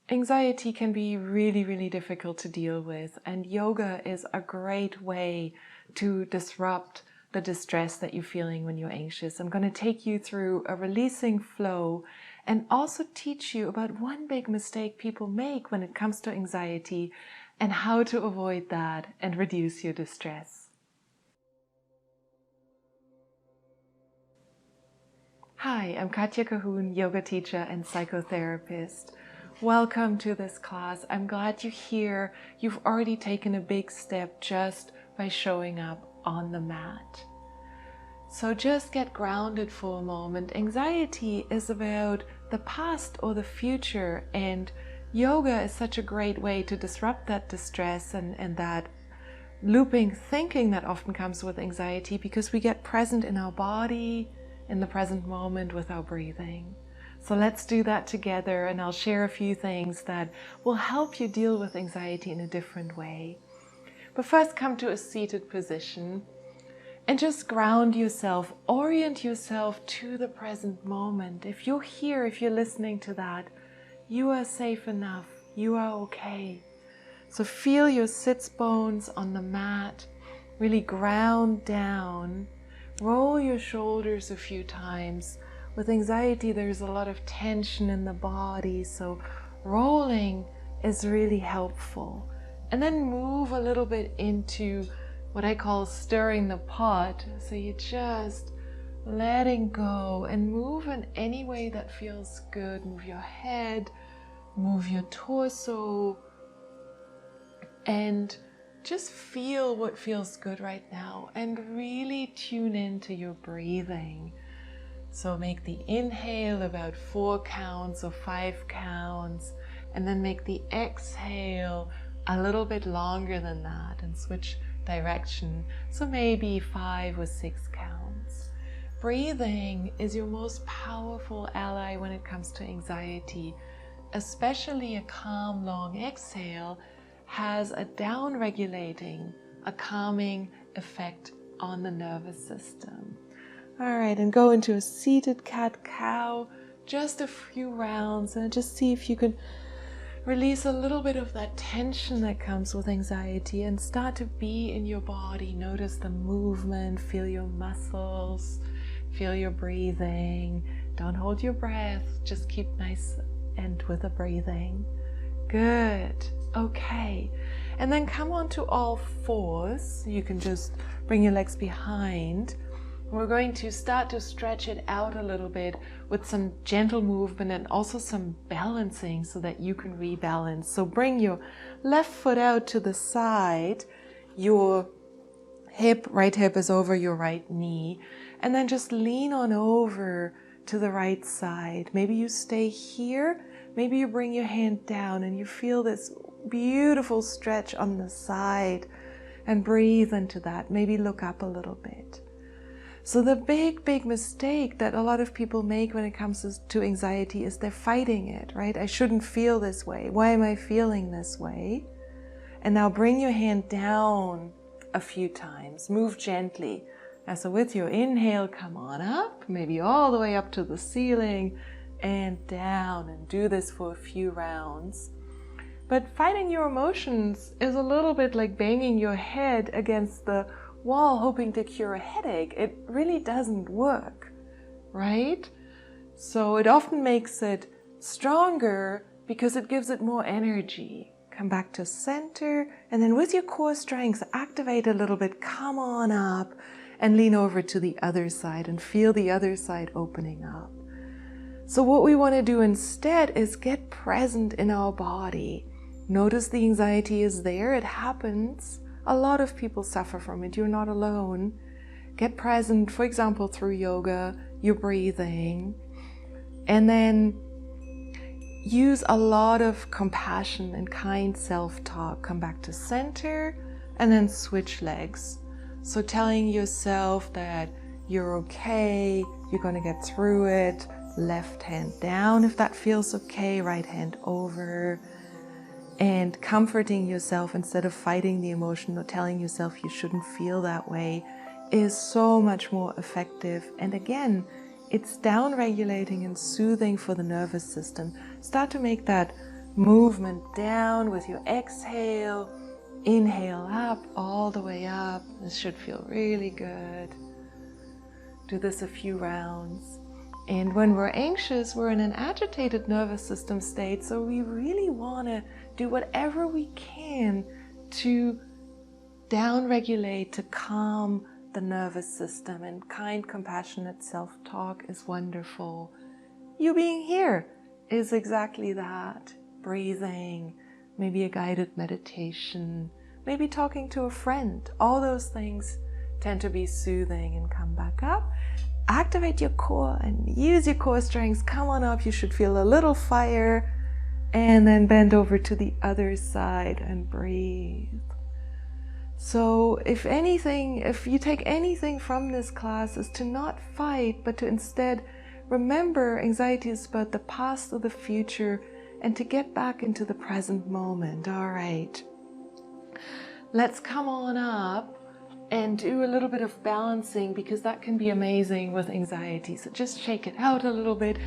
Anxiety can be really, really difficult to deal with, and yoga is a great way to disrupt the distress that you're feeling when you're anxious. I'm going to take you through a releasing flow and also teach you about one big mistake people make when it comes to anxiety and how to avoid that and reduce your distress. Hi, I'm Katja Cahoon, yoga teacher and psychotherapist. Welcome to this class. I'm glad you're here. You've already taken a big step just by showing up on the mat. So just get grounded for a moment. Anxiety is about the past or the future, and yoga is such a great way to disrupt that distress and that looping thinking that often comes with anxiety, because we get present in our body, in the present moment with our breathing. So let's do that together, and I'll share a few things that will help you deal with anxiety in a different way. But first, come to a seated position and just ground yourself, orient yourself to the present moment. If you're here, if you're listening to that, you are safe enough, you are okay. So feel your sits bones on the mat, really ground down, roll your shoulders a few times. With anxiety, there's a lot of tension in the body, so rolling is really helpful. And then move a little bit into what I call stirring the pot. So you're just letting go and move in any way that feels good. Move your head, move your torso, and just feel what feels good right now and really tune into your breathing. So make the inhale about 4 counts or 5 counts, and then make the exhale a little bit longer than that and switch direction. So maybe 5 or 6 counts. Breathing is your most powerful ally when it comes to anxiety, especially a calm, long exhale has a down-regulating, a calming effect on the nervous system. All right, and go into a seated cat-cow, just a few rounds, and just see if you can release a little bit of that tension that comes with anxiety and start to be in your body. Notice the movement, feel your muscles, feel your breathing. Don't hold your breath, just keep nice and with the breathing. Good. Okay. And then come onto all fours. You can just bring your legs behind. We're going to start to stretch it out a little bit with some gentle movement and also some balancing so that you can rebalance. So bring your left foot out to the side. Your right hip is over your right knee. And then just lean on over to the right side. Maybe you stay here. Maybe you bring your hand down and you feel this beautiful stretch on the side and breathe into that. Maybe look up a little bit. So the big mistake that a lot of people make when it comes to anxiety is they're fighting it, right? I shouldn't feel this way. Why am I feeling this way? And now bring your hand down a few times. Move gently. And so with your inhale, come on up, maybe all the way up to the ceiling and down, and do this for a few rounds. But fighting your emotions is a little bit like banging your head against the wall hoping to cure a headache. It really doesn't work, right? So it often makes it stronger because it gives it more energy. Come back to center, and then with your core strength, activate a little bit, come on up and lean over to the other side and feel the other side opening up. So what we want to do instead is get present in our body. Notice the anxiety is there, it happens. A lot of people suffer from it, you're not alone. Get present, for example, through yoga, your breathing, and then use a lot of compassion and kind self-talk. Come back to center and then switch legs. So telling yourself that you're okay, you're going to get through it. Left hand down if that feels okay, right hand over. And comforting yourself instead of fighting the emotion or telling yourself you shouldn't feel that way is so much more effective. And again, it's down regulating and soothing for the nervous system. Start to make that movement down with your exhale. Inhale up, all the way up. This should feel really good. Do this a few rounds. And when we're anxious, we're in an agitated nervous system state, so we really want to do whatever we can to down-regulate, to calm the nervous system. And kind, compassionate self-talk is wonderful. You being here is exactly that. Breathing, maybe a guided meditation, maybe talking to a friend. All those things tend to be soothing. And come back up. Activate your core and use your core strengths. Come on up. You should feel a little fire. And then bend over to the other side and breathe. So if you take anything from this class, is to not fight, but to instead remember anxiety is about the past or the future, and to get back into the present moment. All right. Let's come on up and do a little bit of balancing, because that can be amazing with anxiety. So just shake it out a little bit.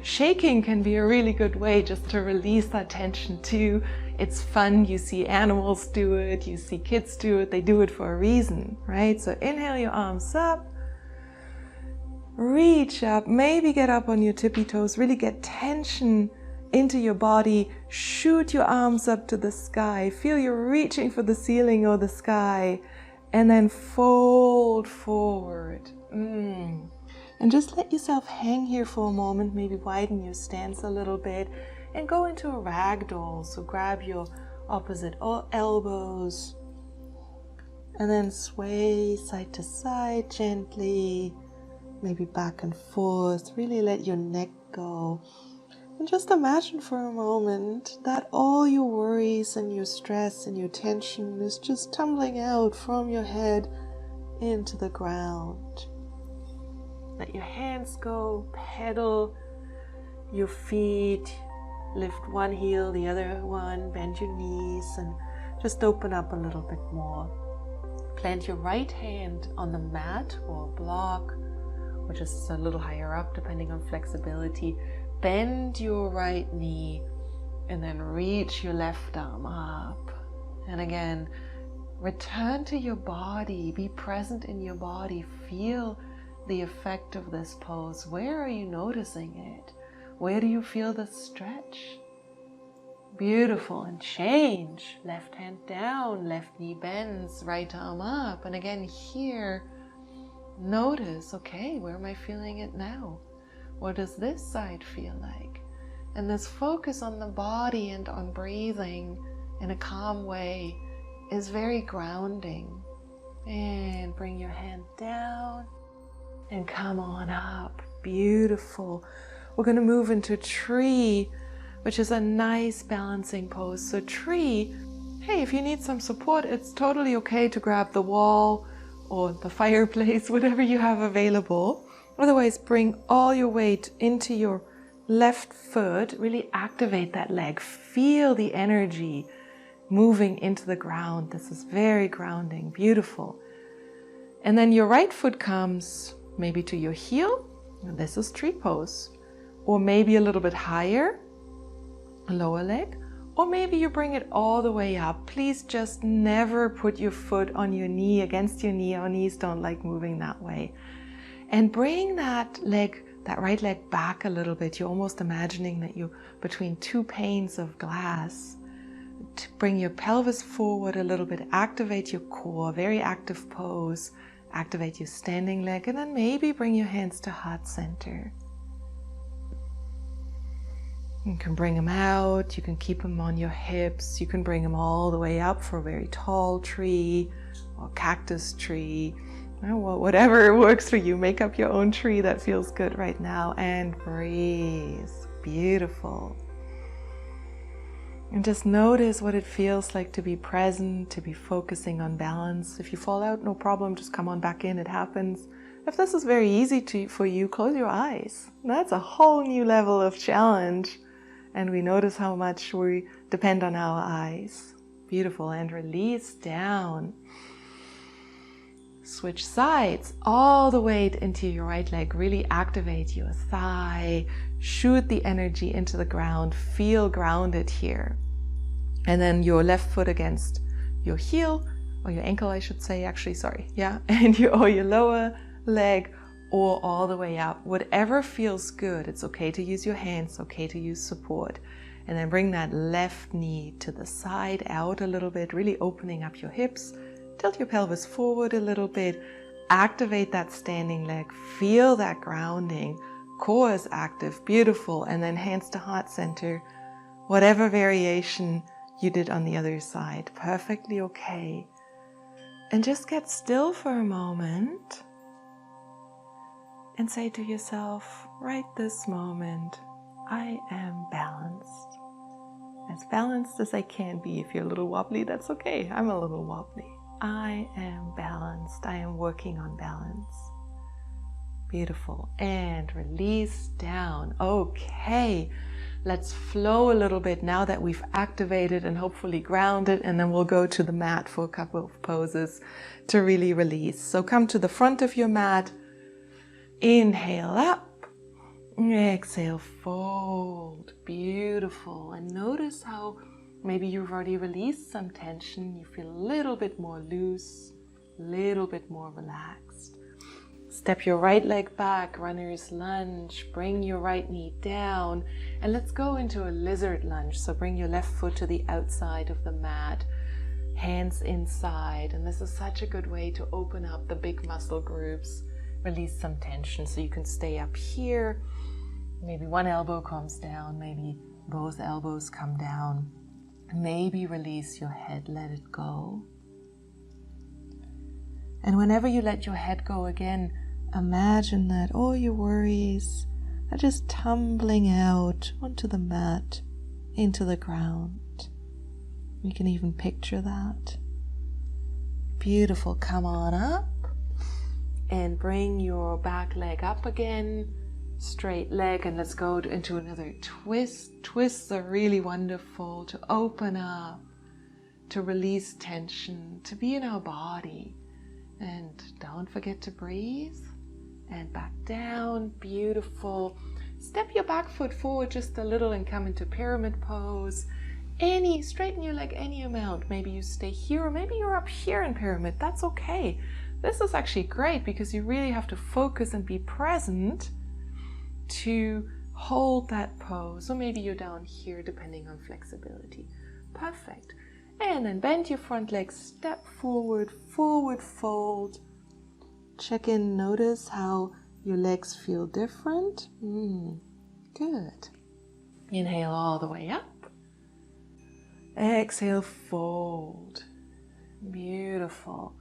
Shaking can be a really good way just to release that tension too. It's fun. You see animals do it. You see kids do it. They do it for a reason, right? So inhale your arms up. Reach up. Maybe get up on your tippy toes. Really get tension into your body. Shoot your arms up to the sky. Feel you're reaching for the ceiling or the sky. And then fold forward. And just let yourself hang here for a moment. Maybe widen your stance a little bit and go into a ragdoll. So grab your opposite elbows and then sway side to side gently, maybe back and forth. Really let your neck go. And just imagine for a moment that all your worries and your stress and your tension is just tumbling out from your head into the ground. Let your hands go, pedal your feet, lift one heel, the other one, bend your knees, and just open up a little bit more. Plant your right hand on the mat or block, or just a little higher up depending on flexibility. Bend your right knee and then reach your left arm up. And again, return to your body. Be present in your body. Feel the effect of this pose. Where are you noticing it? Where do you feel the stretch? Beautiful. And change. Left hand down, left knee bends, right arm up. And again here, notice, okay, where am I feeling it now? What does this side feel like? And this focus on the body and on breathing in a calm way is very grounding. And bring your hand down and come on up. Beautiful. We're going to move into tree, which is a nice balancing pose. So tree, hey, if you need some support, it's totally okay to grab the wall or the fireplace, whatever you have available. Otherwise, bring all your weight into your left foot. Really activate that leg. Feel the energy moving into the ground. This is very grounding. Beautiful. And then your right foot comes maybe to your heel. This is tree pose. Or maybe a little bit higher, lower leg. Or maybe you bring it all the way up. Please just never put your foot on your knee, against your knee. Our knees don't like moving that way. And bring that leg, that right leg back a little bit. You're almost imagining that you're between two panes of glass. To bring your pelvis forward a little bit. Activate your core, very active pose. Activate your standing leg, and then maybe bring your hands to heart center. You can bring them out, you can keep them on your hips, you can bring them all the way up for a very tall tree or cactus tree. Whatever works for you, make up your own tree that feels good right now, and breathe. Beautiful. And just notice what it feels like to be present, to be focusing on balance. If you fall out, no problem, just come on back in, it happens. If this is very easy for you, close your eyes. That's a whole new level of challenge. And we notice how much we depend on our eyes. Beautiful. And release down. Switch sides, all the weight into your right leg. Really activate your thigh. Shoot the energy into the ground. Feel grounded here. And then your left foot against your heel, or your ankle, I should say, actually, sorry. Yeah, and your lower leg, or all the way up. Whatever feels good. It's okay to use your hands, okay to use support. And then bring that left knee to the side, out a little bit, really opening up your hips. Tilt your pelvis forward a little bit. Activate that standing leg. Feel that grounding. Core is active, beautiful. And then hands to heart center. Whatever variation you did on the other side, perfectly okay. And just get still for a moment and say to yourself, right this moment, I am balanced. As balanced as I can be. If you're a little wobbly, that's okay. I'm a little wobbly. I am balanced. I am working on balance. Beautiful. And release down. Okay. Let's flow a little bit now that we've activated and hopefully grounded, and then we'll go to the mat for a couple of poses to really release. So come to the front of your mat. Inhale up. Exhale, fold. Beautiful. And notice how maybe you've already released some tension. You feel a little bit more loose, a little bit more relaxed. Step your right leg back, runner's lunge. Bring your right knee down. And let's go into a lizard lunge. So bring your left foot to the outside of the mat. Hands inside. And this is such a good way to open up the big muscle groups. Release some tension so you can stay up here. Maybe one elbow comes down. Maybe both elbows come down. Maybe release your head. Let it go. And whenever you let your head go again, imagine that all your worries are just tumbling out onto the mat, into the ground. You can even picture that. Beautiful. Come on up and bring your back leg up again. Straight leg, and let's go into another twist. Twists are really wonderful to open up, to release tension, to be in our body. And don't forget to breathe. And back down. Beautiful. Step your back foot forward just a little and come into pyramid pose. Straighten your leg any amount. Maybe you stay here, or maybe you're up here in pyramid. That's okay. This is actually great because you really have to focus and be present to hold that pose. Or maybe you're down here depending on flexibility. Perfect. And then bend your front leg, step forward, forward fold. Check in, notice how your legs feel different. Good. Inhale all the way up. Exhale, fold. Beautiful.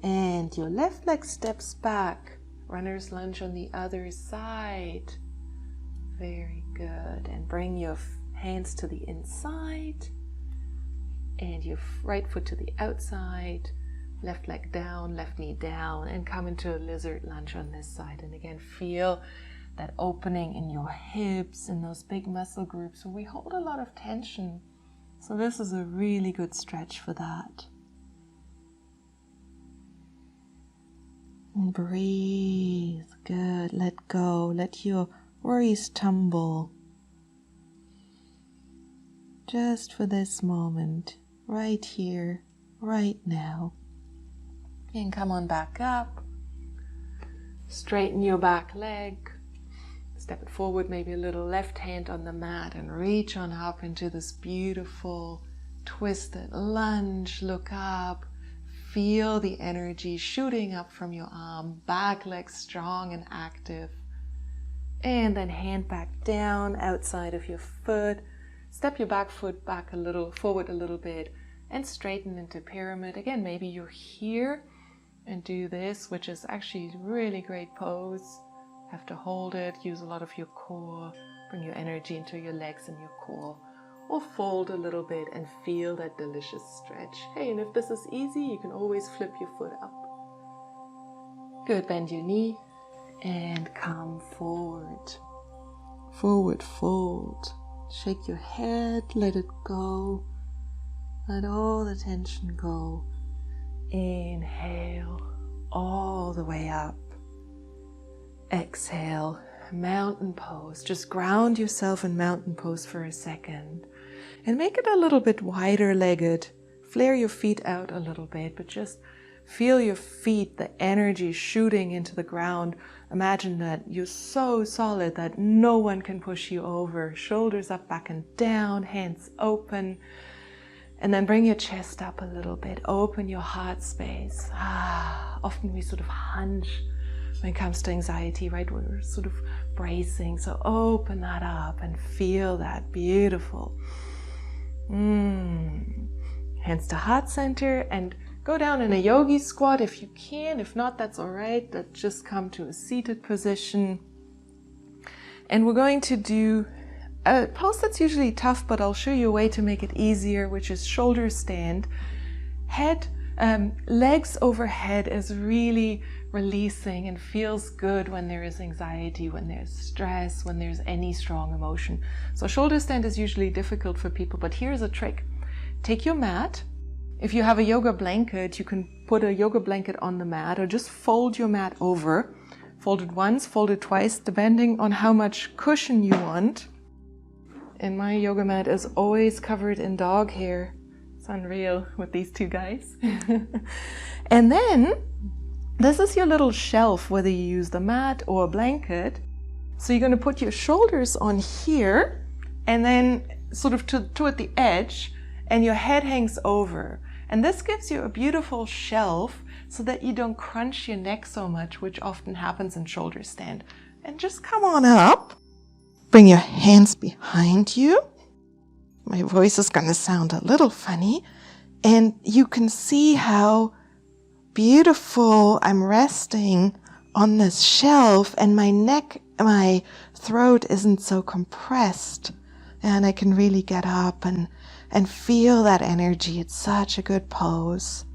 And your left leg steps back. Runner's lunge on the other side. Very good. And bring your hands to the inside. And your right foot to the outside. Left leg down, left knee down. And come into a lizard lunge on this side. And again, feel that opening in your hips and those big muscle groups where we hold a lot of tension. So this is a really good stretch for that. And breathe. Good. Let go. Let your worries tumble. Just for this moment. Right here. Right now. And come on back up. Straighten your back leg. Step it forward, maybe a little left hand on the mat, and reach on up into this beautiful twisted lunge. Look up. Feel the energy shooting up from your arm. Back leg strong and active. And then hand back down outside of your foot. Step your back foot back a little, forward a little bit, and straighten into pyramid. Again, maybe you're here and do this, which is actually a really great pose. Have to hold it, use a lot of your core, bring your energy into your legs and your core, or fold a little bit and feel that delicious stretch. Hey, and if this is easy, you can always flip your foot up. Good, bend your knee and come forward. Forward fold. Shake your head, let it go. Let all the tension go. Inhale all the way up. Exhale, mountain pose. Just ground yourself in mountain pose for a second and make it a little bit wider legged. Flare your feet out a little bit, but just feel your feet, the energy shooting into the ground. Imagine that you're so solid that no one can push you over. Shoulders up, back and down, hands open. And then bring your chest up a little bit. Open your heart space. Often we sort of hunch when it comes to anxiety, right? We're sort of bracing. So open that up and feel that beautiful. Hands to heart center and go down in a yogi squat if you can. If not, that's all right. Just come to a seated position. And we're going to do a pose that's usually tough, but I'll show you a way to make it easier, which is shoulder stand. Legs overhead is really releasing and feels good when there is anxiety, when there's stress, when there's any strong emotion. So shoulder stand is usually difficult for people, but here's a trick. Take your mat. If you have a yoga blanket, you can put a yoga blanket on the mat or just fold your mat over. Fold it once, fold it twice, depending on how much cushion you want. And my yoga mat is always covered in dog hair. It's unreal with these two guys. And then, this is your little shelf, whether you use the mat or a blanket. So you're going to put your shoulders on here and then sort of toward the edge, and your head hangs over. And this gives you a beautiful shelf so that you don't crunch your neck so much, which often happens in shoulder stand. And just come on up. Bring your hands behind you. My voice is going to sound a little funny. And you can see how beautiful I'm resting on this shelf, and my neck, my throat isn't so compressed. And I can really get up and feel that energy. It's such a good pose.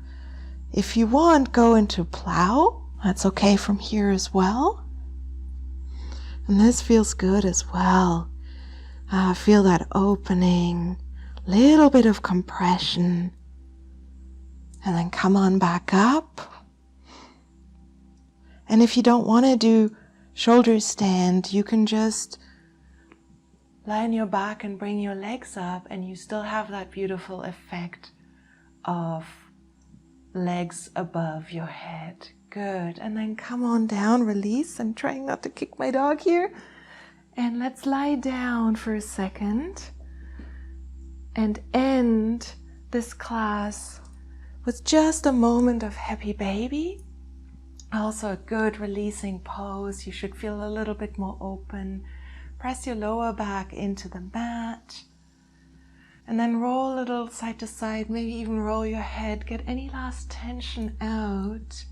If you want, go into plow. That's okay from here as well. And this feels good as well. Feel that opening, little bit of compression. And then come on back up. And if you don't want to do shoulder stand, you can just lie on your back and bring your legs up, and you still have that beautiful effect of legs above your head. Good. And then come on down, release. I'm trying not to kick my dog here. And let's lie down for a second and end this class with just a moment of happy baby. Also a good releasing pose. You should feel a little bit more open. Press your lower back into the mat. And then roll a little side to side, maybe even roll your head. Get any last tension out.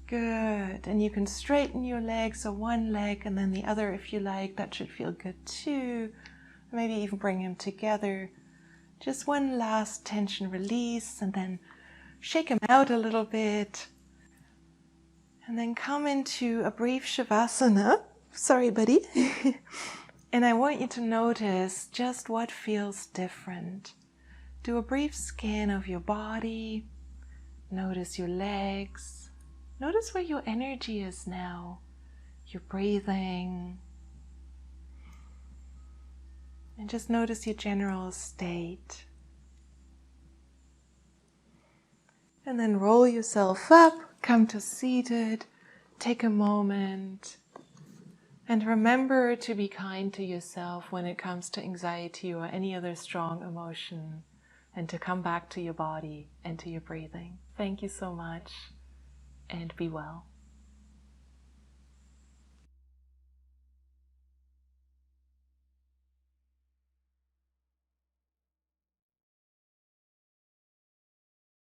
Good. And you can straighten your legs, so one leg and then the other if you like. That should feel good too. Maybe even bring them together. Just one last tension release, and then shake them out a little bit. And then come into a brief Shavasana. Sorry, buddy. And I want you to notice just what feels different. Do a brief scan of your body. Notice your legs. Notice where your energy is now. Your breathing. And just notice your general state. And then roll yourself up. Come to seated. Take a moment. And remember to be kind to yourself when it comes to anxiety or any other strong emotion, and to come back to your body and to your breathing. Thank you so much, and be well.